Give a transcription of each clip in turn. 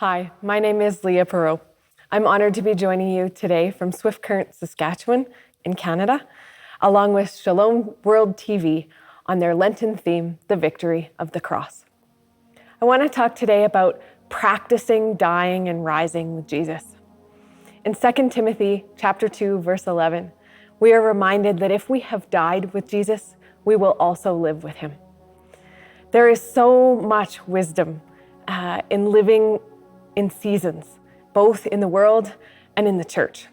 Hi, my name is Leah Perrault. I'm honored to be joining you today from Swift Current, Saskatchewan in Canada, along with Shalom World TV on their Lenten theme, The Victory of the Cross. I want to talk today about practicing dying and rising with Jesus. In 2 Timothy chapter 2, verse 11, we are reminded that if we have died with Jesus, we will also live with him. There is so much wisdom in living in seasons, both in the world and in the church.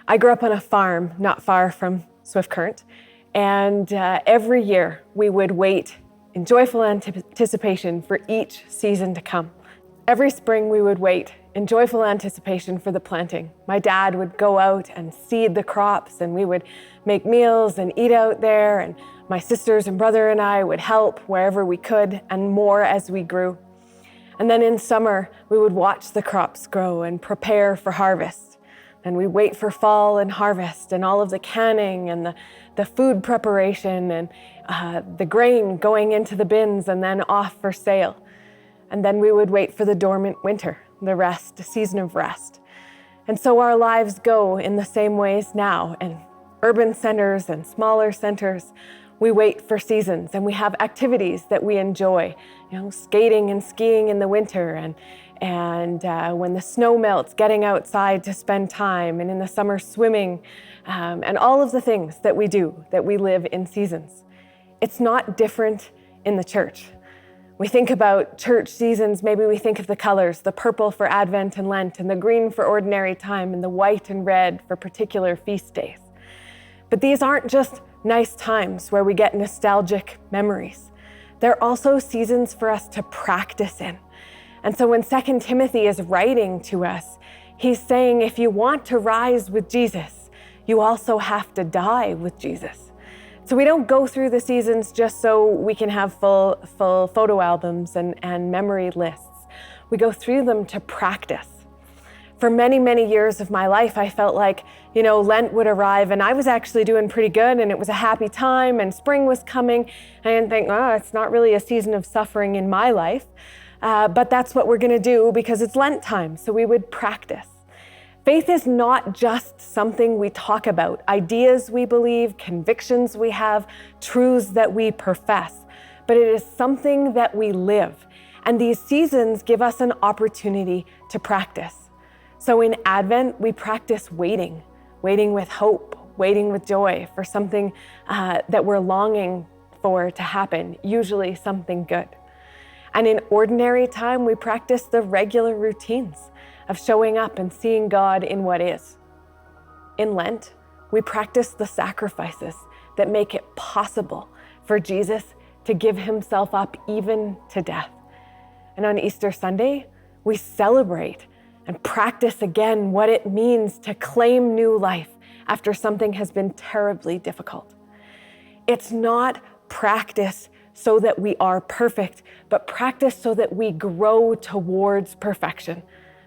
I grew up on a farm not far from Swift Current, and every year we would wait in joyful anticipation for each season to come. Every spring we would wait in joyful anticipation for the planting. My dad would go out and seed the crops, and we would make meals and eat out there, and my sisters and brother and I would help wherever we could, and more as we grew. And then in summer, we would watch the crops grow and prepare for harvest. And we wait for fall and harvest and all of the canning and the food preparation and the grain going into the bins and then off for sale. And then we would wait for the dormant winter, the season of rest. And so our lives go in the same ways now. In urban centers and smaller centers, we wait for seasons and we have activities that we enjoy, skating and skiing in the winter and when the snow melts, getting outside to spend time, and in the summer swimming, and all of the things that we do, that we live in seasons. It's not different in the church. We think about church seasons, maybe we think of the colors, the purple for Advent and Lent, and the green for ordinary time, and the white and red for particular feast days. But these aren't just nice times where we get nostalgic memories. They're also seasons for us to practice in. And so when 2 Timothy is writing to us, he's saying if you want to rise with Jesus, you also have to die with Jesus. So we don't go through the seasons just so we can have full photo albums and memory lists. We go through them to practice. For many, many years of my life, I felt like, Lent would arrive and I was actually doing pretty good and it was a happy time and spring was coming. I didn't think, it's not really a season of suffering in my life, but that's what we're gonna do because it's Lent time, so we would practice. Faith is not just something we talk about, ideas we believe, convictions we have, truths that we profess, but it is something that we live. And these seasons give us an opportunity to practice. So in Advent, we practice waiting with hope, waiting with joy for something that we're longing for to happen, usually something good. And in ordinary time, we practice the regular routines of showing up and seeing God in what is. In Lent, we practice the sacrifices that make it possible for Jesus to give himself up even to death. And on Easter Sunday, we celebrate and practice again what it means to claim new life after something has been terribly difficult. It's not practice so that we are perfect, but practice so that we grow towards perfection,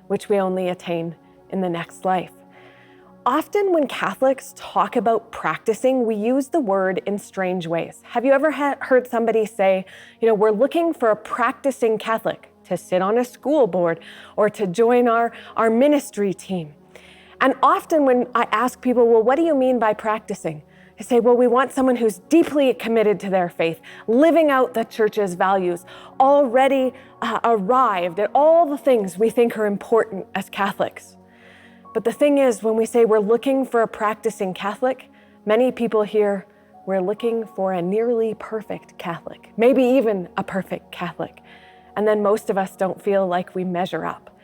which we only attain in the next life. Often when Catholics talk about practicing, we use the word in strange ways. Have you ever heard somebody say, we're looking for a practicing Catholic to sit on a school board or to join our ministry team? And often when I ask people, well, what do you mean by practicing? They say, well, we want someone who's deeply committed to their faith, living out the church's values, already arrived at all the things we think are important as Catholics. But the thing is, when we say we're looking for a practicing Catholic, many people hear we're looking for a nearly perfect Catholic, maybe even a perfect Catholic. And then most of us don't feel like we measure up.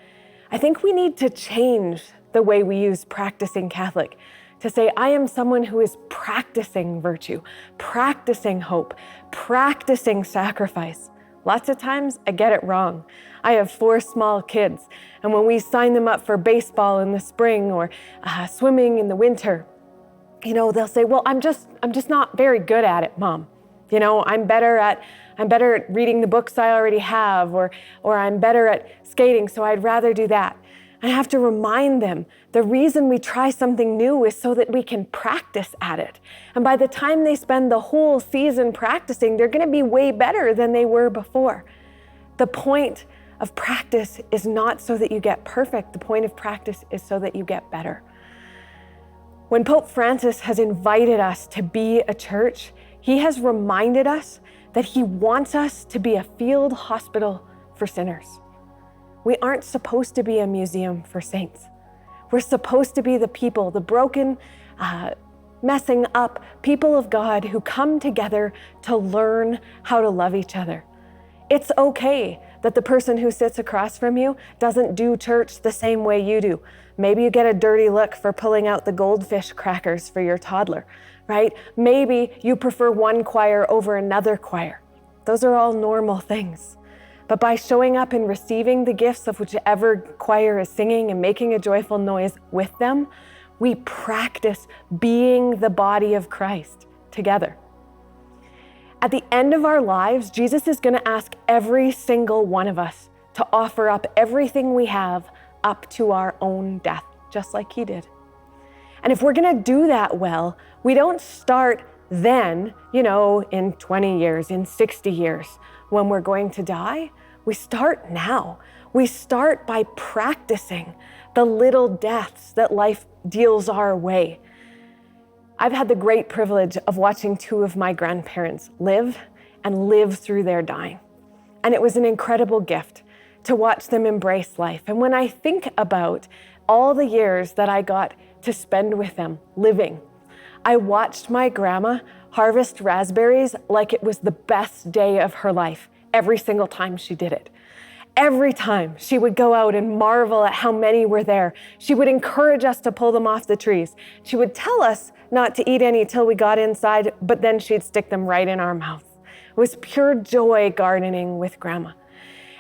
I think we need to change the way we use practicing Catholic to say, I am someone who is practicing virtue, practicing hope, practicing sacrifice. Lots of times I get it wrong. I have 4 small kids, and when we sign them up for baseball in the spring or swimming in the winter, they'll say, well, I'm just not very good at it, Mom. I'm better at reading the books I already have, or I'm better at skating, so I'd rather do that. I have to remind them the reason we try something new is so that we can practice at it. And by the time they spend the whole season practicing, they're going to be way better than they were before. The point of practice is not so that you get perfect. The point of practice is so that you get better. When Pope Francis has invited us to be a church, he has reminded us that he wants us to be a field hospital for sinners. We aren't supposed to be a museum for saints. We're supposed to be the people, the broken, messing up people of God who come together to learn how to love each other. It's okay that the person who sits across from you doesn't do church the same way you do. Maybe you get a dirty look for pulling out the goldfish crackers for your toddler, right? Maybe you prefer one choir over another choir. Those are all normal things. But by showing up and receiving the gifts of whichever choir is singing and making a joyful noise with them, we practice being the body of Christ together. At the end of our lives, Jesus is going to ask every single one of us to offer up everything we have up to our own death, just like he did. And if we're going to do that well, we don't start then, in 20 years, in 60 years, when we're going to die. We start now. We start by practicing the little deaths that life deals our way. I've had the great privilege of watching two of my grandparents live through their dying. And it was an incredible gift to watch them embrace life. And when I think about all the years that I got to spend with them living, I watched my grandma harvest raspberries like it was the best day of her life every single time she did it. Every time she would go out and marvel at how many were there. She would encourage us to pull them off the trees. She would tell us not to eat any till we got inside, but then she'd stick them right in our mouth. It was pure joy gardening with Grandma.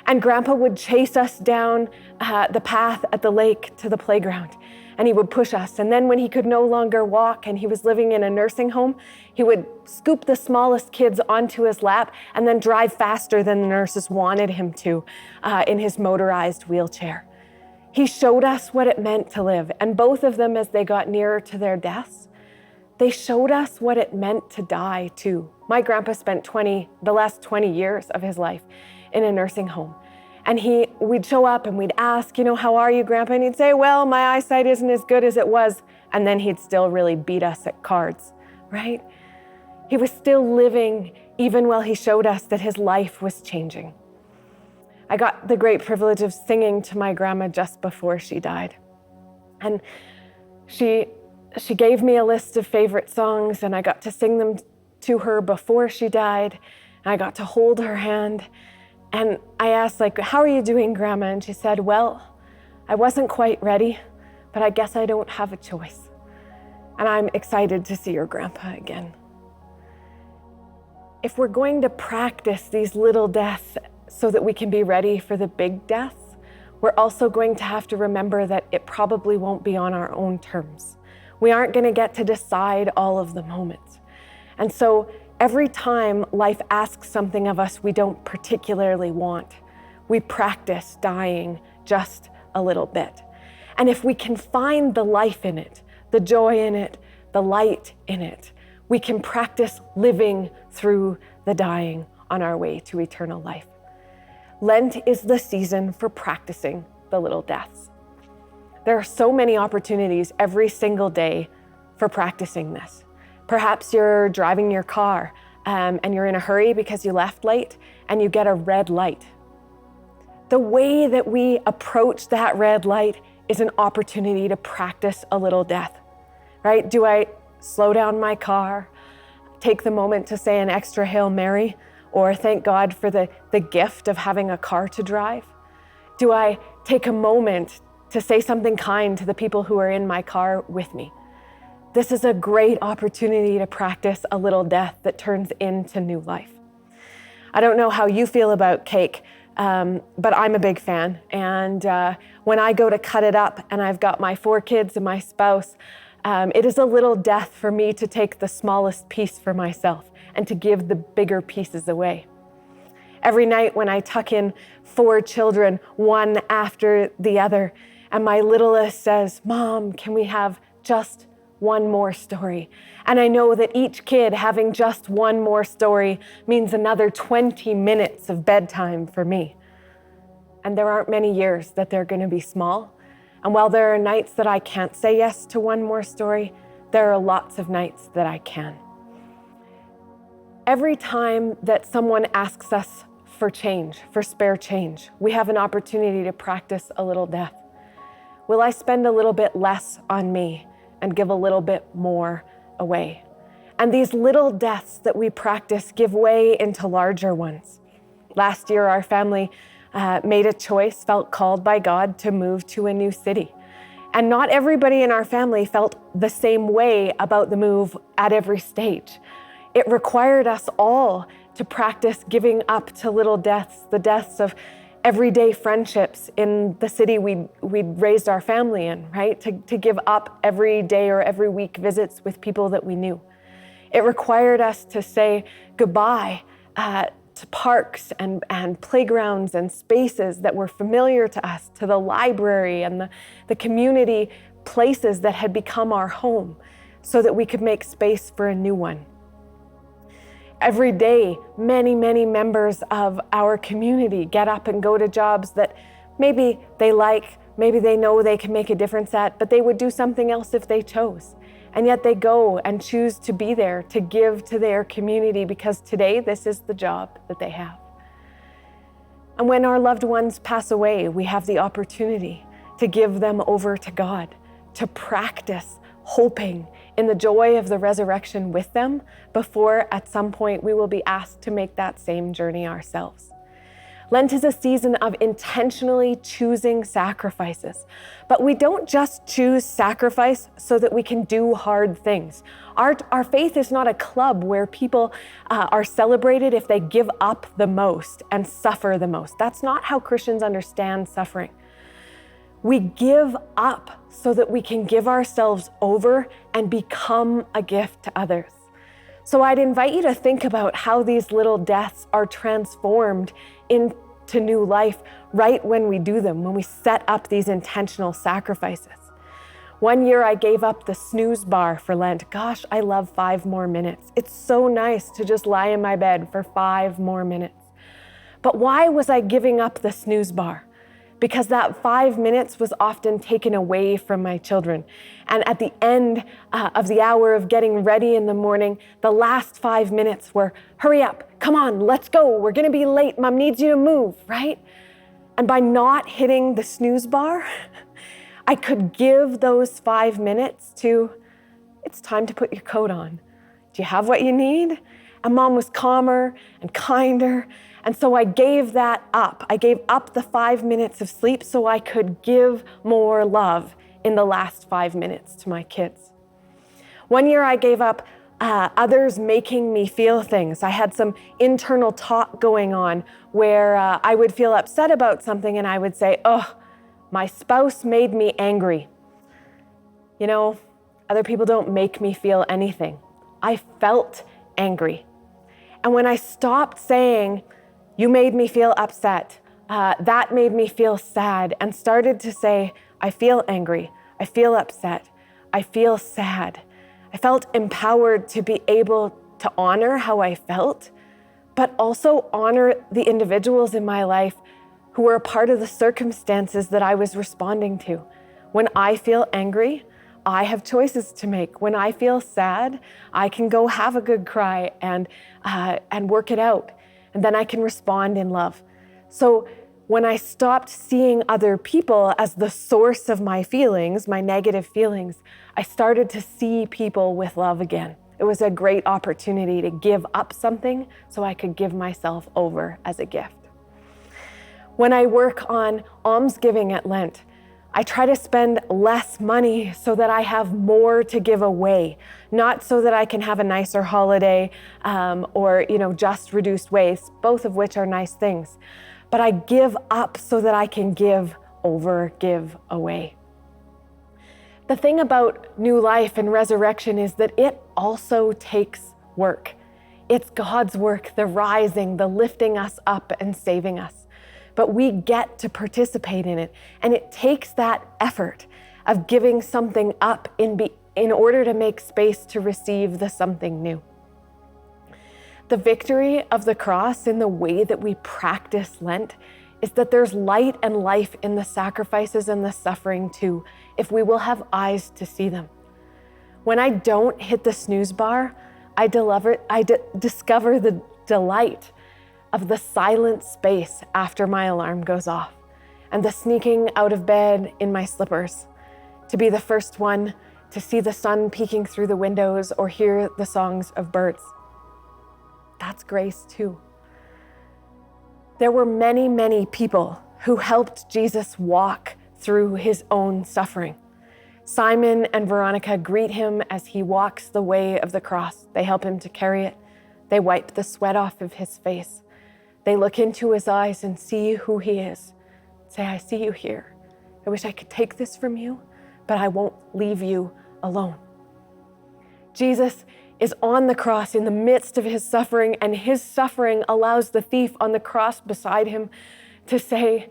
And Grandpa would chase us down the path at the lake to the playground, and he would push us. And then when he could no longer walk and he was living in a nursing home, he would scoop the smallest kids onto his lap and then drive faster than the nurses wanted him to in his motorized wheelchair. He showed us what it meant to live. And both of them, as they got nearer to their deaths, they showed us what it meant to die too. My grandpa spent the last 20 years of his life in a nursing home. And we'd show up and we'd ask, how are you, Grandpa? And he'd say, well, my eyesight isn't as good as it was. And then he'd still really beat us at cards, right? He was still living even while he showed us that his life was changing. I got the great privilege of singing to my grandma just before she died. And she gave me a list of favorite songs, and I got to sing them to her before she died. And I got to hold her hand. And I asked, how are you doing, Grandma? And she said, well, I wasn't quite ready, but I guess I don't have a choice. And I'm excited to see your Grandpa again. If we're going to practice these little deaths so that we can be ready for the big deaths, we're also going to have to remember that it probably won't be on our own terms. We aren't going to get to decide all of the moments. And so every time life asks something of us we don't particularly want, we practice dying just a little bit. And if we can find the life in it, the joy in it, the light in it, we can practice living through the dying on our way to eternal life. Lent is the season for practicing the little deaths. There are so many opportunities every single day for practicing this. Perhaps you're driving your car and you're in a hurry because you left late and you get a red light. The way that we approach that red light is an opportunity to practice a little death, right? Do I slow down my car, take the moment to say an extra Hail Mary, or thank God for the gift of having a car to drive? Do I take a moment to say something kind to the people who are in my car with me? This is a great opportunity to practice a little death that turns into new life. I don't know how you feel about cake, but I'm a big fan. And when I go to cut it up and I've got my 4 kids and my spouse, it is a little death for me to take the smallest piece for myself and to give the bigger pieces away. Every night when I tuck in 4 children, one after the other, and my littlest says, Mom, can we have just one more story? And I know that each kid having just one more story means another 20 minutes of bedtime for me. and there aren't many years that they're going to be small. And while there are nights that I can't say yes to one more story, there are lots of nights that I can. Every time that someone asks us for change, for spare change, we have an opportunity to practice a little death. Will I spend a little bit less on me and give a little bit more away? And these little deaths that we practice give way into larger ones. Last year, our family made a choice, felt called by God to move to a new city. And not everybody in our family felt the same way about the move at every stage. It required us all to practice giving up to little deaths, the deaths of everyday friendships in the city we'd raised our family in, right? To give up every day or every week visits with people that we knew. It required us to say goodbye to parks and playgrounds and spaces that were familiar to us, to the library and the community places that had become our home, so that we could make space for a new one. Every day, many, many members of our community get up and go to jobs that maybe they like, maybe they know they can make a difference at, but they would do something else if they chose. And yet they go and choose to be there to give to their community because today this is the job that they have. And when our loved ones pass away, we have the opportunity to give them over to God, to practice hoping in the joy of the resurrection with them before at some point we will be asked to make that same journey ourselves. Lent is a season of intentionally choosing sacrifices, but we don't just choose sacrifice so that we can do hard things. Our faith is not a club where people are celebrated if they give up the most and suffer the most. That's not how Christians understand suffering. We give up so that we can give ourselves over and become a gift to others. So I'd invite you to think about how these little deaths are transformed into new life right when we do them, when we set up these intentional sacrifices. One year I gave up the snooze bar for Lent. Gosh, I love 5 more minutes. It's so nice to just lie in my bed for 5 more minutes. But why was I giving up the snooze bar? Because that 5 minutes was often taken away from my children. And at the end of the hour of getting ready in the morning, the last 5 minutes were, hurry up, come on, let's go. We're gonna be late, Mom needs you to move, right? And by not hitting the snooze bar, I could give those 5 minutes to, it's time to put your coat on. Do you have what you need? And Mom was calmer and kinder. And so I gave that up. I gave up the 5 minutes of sleep so I could give more love in the last 5 minutes to my kids. One year I gave up others making me feel things. I had some internal talk going on where I would feel upset about something and I would say, oh, my spouse made me angry. You know, other people don't make me feel anything. I felt angry. And when I stopped saying, you made me feel upset, that made me feel sad, and started to say, I feel angry, I feel upset, I feel sad. I felt empowered to be able to honor how I felt, but also honor the individuals in my life who were a part of the circumstances that I was responding to. When I feel angry, I have choices to make. When I feel sad, I can go have a good cry and work it out. And then I can respond in love. So when I stopped seeing other people as the source of my feelings, my negative feelings, I started to see people with love again. It was a great opportunity to give up something so I could give myself over as a gift. When I work on almsgiving at Lent, I try to spend less money so that I have more to give away, not so that I can have a nicer holiday or just reduced waste, both of which are nice things. But I give up so that I can give over, give away. The thing about new life and resurrection is that it also takes work. It's God's work, the rising, the lifting us up and saving us. But we get to participate in it. And it takes that effort of giving something up in order to make space to receive the something new. The victory of the cross in the way that we practice Lent is that there's light and life in the sacrifices and the suffering too, if we will have eyes to see them. When I don't hit the snooze bar, I discover the delight of the silent space after my alarm goes off, and the sneaking out of bed in my slippers, to be the first one to see the sun peeking through the windows or hear the songs of birds. That's grace too. There were many, many people who helped Jesus walk through his own suffering. Simon and Veronica greet him as he walks the way of the cross. They help him to carry it. They wipe the sweat off of his face. They look into his eyes and see who he is. Say, I see you here. I wish I could take this from you, but I won't leave you alone. Jesus is on the cross in the midst of his suffering, and his suffering allows the thief on the cross beside him to say,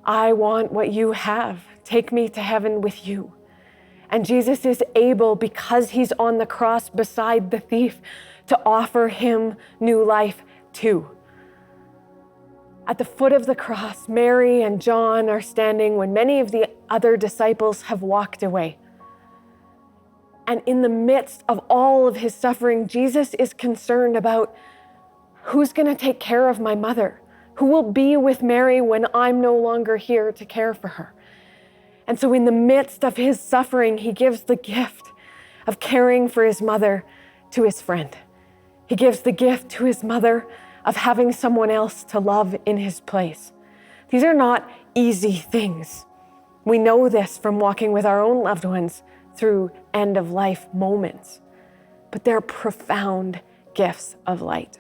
I want what you have. Take me to heaven with you. And Jesus is able, because he's on the cross beside the thief, to offer him new life too. At the foot of the cross, Mary and John are standing when many of the other disciples have walked away. And in the midst of all of his suffering, Jesus is concerned about who's going to take care of my mother, who will be with Mary when I'm no longer here to care for her. And so in the midst of his suffering, he gives the gift of caring for his mother to his friend. He gives the gift to his mother of having someone else to love in his place. These are not easy things. We know this from walking with our own loved ones through end-of-life moments, but they're profound gifts of light.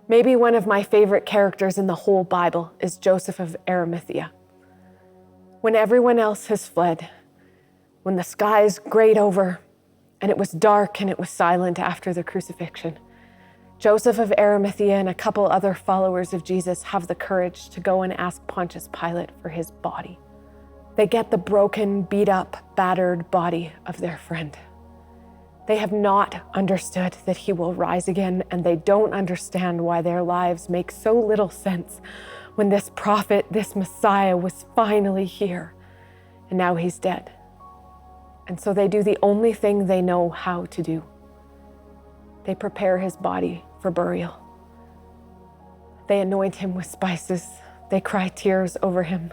Maybe one of my favorite characters in the whole Bible is Joseph of Arimithia. When everyone else has fled, when the skies grayed over and it was dark and it was silent after the crucifixion, Joseph of Arimithia and a couple other followers of Jesus have the courage to go and ask Pontius Pilate for his body. They get the broken, beat up, battered body of their friend. They have not understood that he will rise again, and they don't understand why their lives make so little sense when this prophet, this Messiah, was finally here, and now he's dead. And so they do the only thing they know how to do. They prepare his body for burial. They anoint him with spices. They cry tears over him.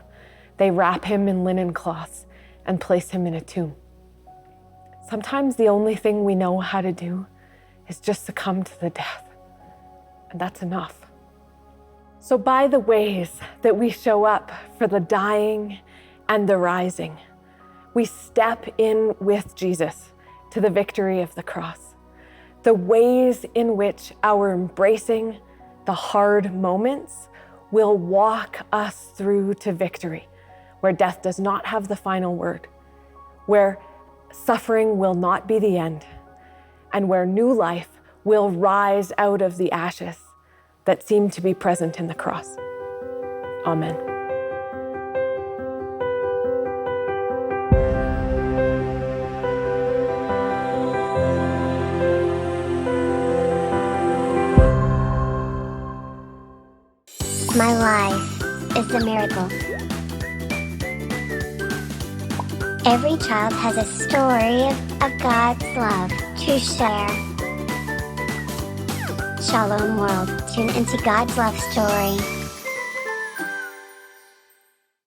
They wrap him in linen cloths and place him in a tomb. Sometimes the only thing we know how to do is just succumb to the death, and that's enough. So by the ways that we show up for the dying and the rising, we step in with Jesus to the victory of the cross. The ways in which our embracing the hard moments will walk us through to victory, where death does not have the final word, where suffering will not be the end, and where new life will rise out of the ashes that seem to be present in the cross. Amen. My life is a miracle. Every child has a story of God's love to share. Shalom world, tune into God's love story.